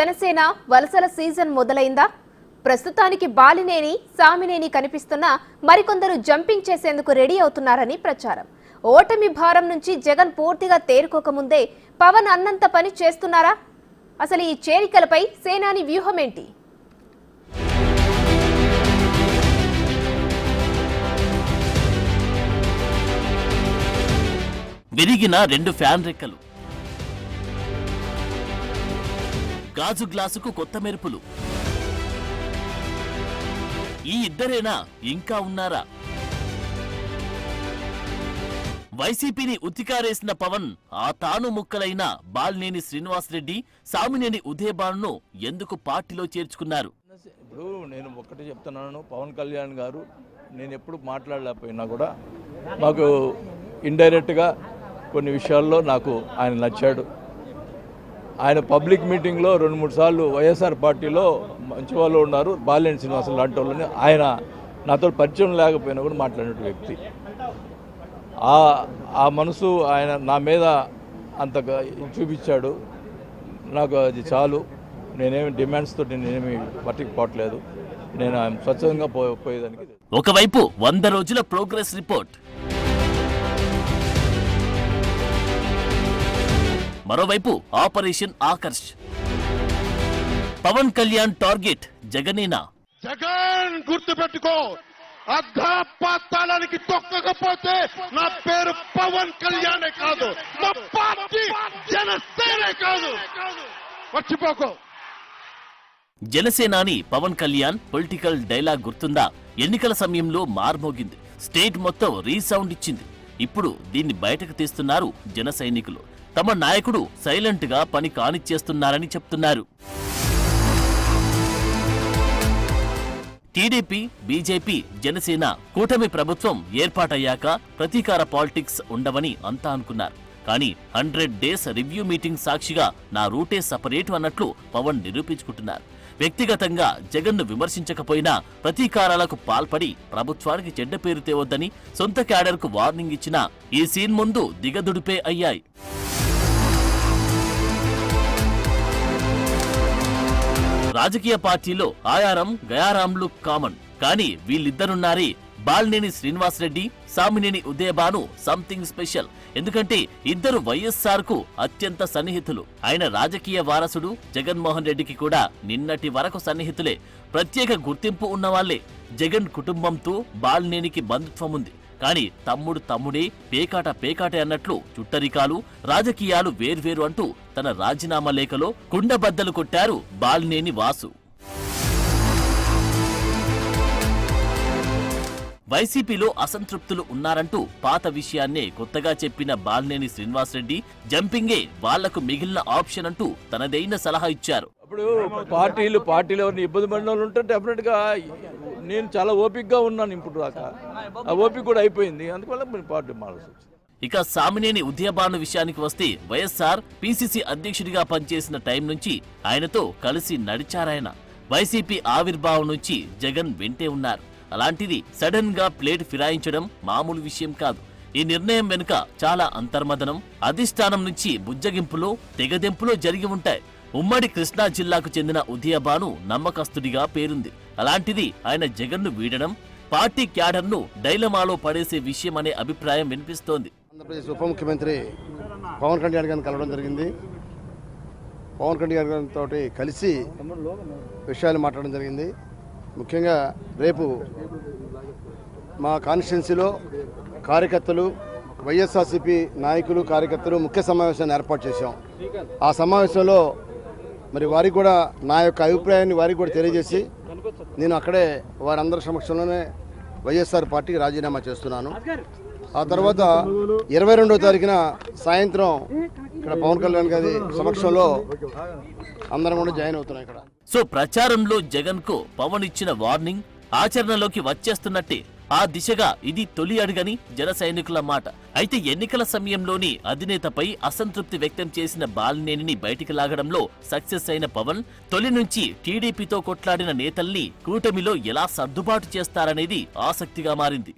జనసేన వలసల సీజన్ మొదలైందా? ప్రస్తుతానికి బాలినేని, సామినేని కనిపిస్తున్నా మరికొందరు జంపింగ్ చేసేందుకు రెడీ అవుతున్నారని ప్రచారం. ఓటమి భారం నుంచి జగన్ పూర్తిగా తేరుకోకముందే పవన్ అన్నంత పని చేస్తున్నారా? అసలు ఈ చేరికలపై సేనాని వ్యూహం ఏంటి? విరిగిన రెండు ఫ్యాన్ రెక్కలు, గాజు గ్లాసుకు కొత్త మెరుపులు. ఈ ఇద్దరేనా ఇంకా ఉన్నారా? వైసీపీని ఉతికారేసిన పవన్ ఆ తాను ముక్కలైన బాలినేని శ్రీనివాసరెడ్డి, సామినేని ఉదయభానును ఎందుకు పార్టీలో చేర్చుకున్నారు? ఇప్పుడు నేను ఒక్కటే చెప్తున్నాను, పవన్ కళ్యాణ్ గారు నేను ఎప్పుడు మాట్లాడలేకపోయినా కూడా మాకు ఇండైరెక్ట్గా కొన్ని విషయాల్లో నాకు ఆయన నచ్చాడు. ఆయన పబ్లిక్ మీటింగ్లో 2-3 సార్లు వైఎస్ఆర్ పార్టీలో మంచి వాళ్ళు ఉన్నారు, బాలినేని శ్రీనివాసరావు లాంటి వాళ్ళని ఆయన నాతో పరిచయం లేకపోయినా కూడా మాట్లాడిన వ్యక్తి. ఆ మనసు ఆయన నా మీద అంతగా చూపించాడు. నాకు అది చాలు. నేనేమి డిమాండ్స్ తోటి నేనేమి పట్టుకుపోవట్లేదు. నేను స్వచ్ఛందంగా పోయేదానికి. ఒకవైపు 100 రోజుల ప్రోగ్రెస్ రిపోర్ట్, మరోవైపు ఆపరేషన్ ఆకర్ష్. పవన్ కళ్యాణ్ టార్గెట్ జగనేనా? జగన్ గుర్తుపెట్టుకో, అర్ధపాతాళానికి తొక్కకపోతే నా పేరు పవన్ కళ్యాణే కాదు, నా పార్టీ జనసేనే కాదు, మర్చిపోకో. జనసేనాని పవన్ కళ్యాణ్ పొలిటికల్ డైలాగ్ గుర్తుందా? ఎన్నికల సమయంలో మార్మోగింది, స్టేట్ మొత్తం రీసౌండ్ ఇచ్చింది. ఇప్పుడు దీన్ని బయటకు తీస్తున్నారు జన సైనికులు. తమ నాయకుడు సైలెంట్ గా పని కానిచ్చేస్తున్నారని చెప్తున్నారు. టీడీపీ, బీజేపీ, జనసేన కూటమి ప్రభుత్వం ఏర్పాటయ్యాక ప్రతీకార పాలిటిక్స్ ఉండవని అంతా అనుకున్నారు. కానీ 100 డేస్ రివ్యూ మీటింగ్ సాక్షిగా నా రూటే సపరేటు అన్నట్లు పవన్ నిరూపించుకుంటున్నారు. వ్యక్తిగతంగా జగన్ను విమర్శించకపోయినా ప్రతీకారాలకు పాల్పడి ప్రభుత్వానికి చెడ్డ పేరు తేవద్దని సొంత క్యాడర్కు వార్నింగ్ ఇచ్చినా ఈ సీన్ ముందు దిగదుడిపే అయ్యాయి. రాజకీయ పార్టీలో ఆయారం గయారాంలు కామన్, కానీ వీళ్ళిద్దరున్నారే బాలినేని శ్రీనివాసరెడ్డి, సామినేని ఉదయభాను సంథింగ్ స్పెషల్. ఎందుకంటే ఇద్దరు వైఎస్ఆర్ కు అత్యంత సన్నిహితులు. ఆయన రాజకీయ వారసుడు జగన్మోహన్ రెడ్డికి కూడా నిన్నటి వరకు సన్నిహితులే, ప్రత్యేక గుర్తింపు ఉన్నవాళ్లే. జగన్ కుటుంబంతో బాలినేనికి బంధుత్వం ఉంది. కానీ తమ్ముడు తమ్ముడే, పేకాట పేకాటే అన్నట్లు చుట్టరికాలు, రాజకీయాలు వేర్వేరు అంటూ తన రాజీనామా లేఖలో కుండబద్దలు కొట్టారు బాలినేని వాసు. వైసీపీలో అసంతృప్తులు ఉన్నారంటూ పాత విషయాన్నే కొత్తగా చెప్పిన బాలినేని శ్రీనివాసరెడ్డి జంపింగే వాళ్లకు మిగిలిన ఆప్షన్ అంటూ తనదైన సలహా ఇచ్చారు. ఇప్పుడు పార్టీలు ఎవరిని ఇబ్బంది పడిన వాళ్ళు ఉంటే డెఫినెట్ గా నేను చాలా ఓపికగా ఉన్నాను. ఇప్పుడు దాకా ఆ ఓపిక కూడా అయిపోయింది, అందువల్ల పార్టీ మారాల్సి వచ్చింది. ఇక సామినేని ఉదయభాను విషయానికి వస్తే వైఎస్ఆర్ పీసీసీ అధ్యక్షుడిగా పనిచేసిన టైం నుంచి ఆయనతో కలిసి నడిచారాయన. వైసీపీ ఆవిర్భావం నుంచి జగన్ వెంటే ఉన్నారు. అలాంటిది సడన్ గా ప్లేట్ ఫిరాయించడం మామూలు విషయం కాదు. ఈ నిర్ణయం వెనుక చాలా అంతర్మదనం, అధిష్టానం నుంచి బుజ్జగింపులో, తెగదెంపులో జరిగి ఉంటాయి. ఉమ్మడి కృష్ణా జిల్లాకు చెందిన ఉదయభాను నమ్మకస్తుడిగా పేరుంది. అలాంటిది ఆయన జగన్ను వీడడం పార్టీ క్యాడర్ను డైలమాలో పడేసే విషయం అనే అభిప్రాయం వినిపిస్తోంది. ఆంధ్రప్రదేశ్ ఉప ముఖ్యమంత్రి పవన్ కళ్యాణ్ గారిని కలవడం జరిగింది. పవన్ కళ్యాణ్ గారితో కలిసి విషయాలు మాట్లాడడం జరిగింది. ముఖ్యంగా రేపు మా కాన్స్టిట్యున్సీలో కార్యకర్తలు, వైఎస్ఆర్సీపీ నాయకులు, కార్యకర్తలు ముఖ్య సమావేశాన్ని ఏర్పాటు చేశాం. ఆ సమావేశంలో మరి వారికి కూడా నా యొక్క అభిప్రాయాన్ని వారికి కూడా తెలియజేసి నేను అక్కడే వారందరి సమక్షంలోనే వైఎస్ఆర్ పార్టీకి రాజీనామా చేస్తున్నాను. ఆ తర్వాత 22వ తారీఖున సాయంత్రం ఇక్కడ పవన్ కళ్యాణ్ గారి సమక్షంలో అందరం కూడా జాయిన్ అవుతున్నాం ఇక్కడ. సో ప్రచారంలో జగన్ కు పవన్ ఇచ్చిన వార్నింగ్ ఆచరణలోకి వచ్చేస్తున్నట్టే. ఆ దిశగా ఇది తొలి అడుగని జన సైనికుల మాట. అయితే ఎన్నికల సమయంలోని అధినేతపై అసంతృప్తి వ్యక్తం చేసిన బాలినేనిని బయటికి లాగడంలో సక్సెస్ అయిన పవన్ తొలి నుంచి టీడీపీతో కొట్లాడిన నేతల్ని కూటమిలో ఎలా సర్దుబాటు చేస్తారనేది ఆసక్తిగా మారింది.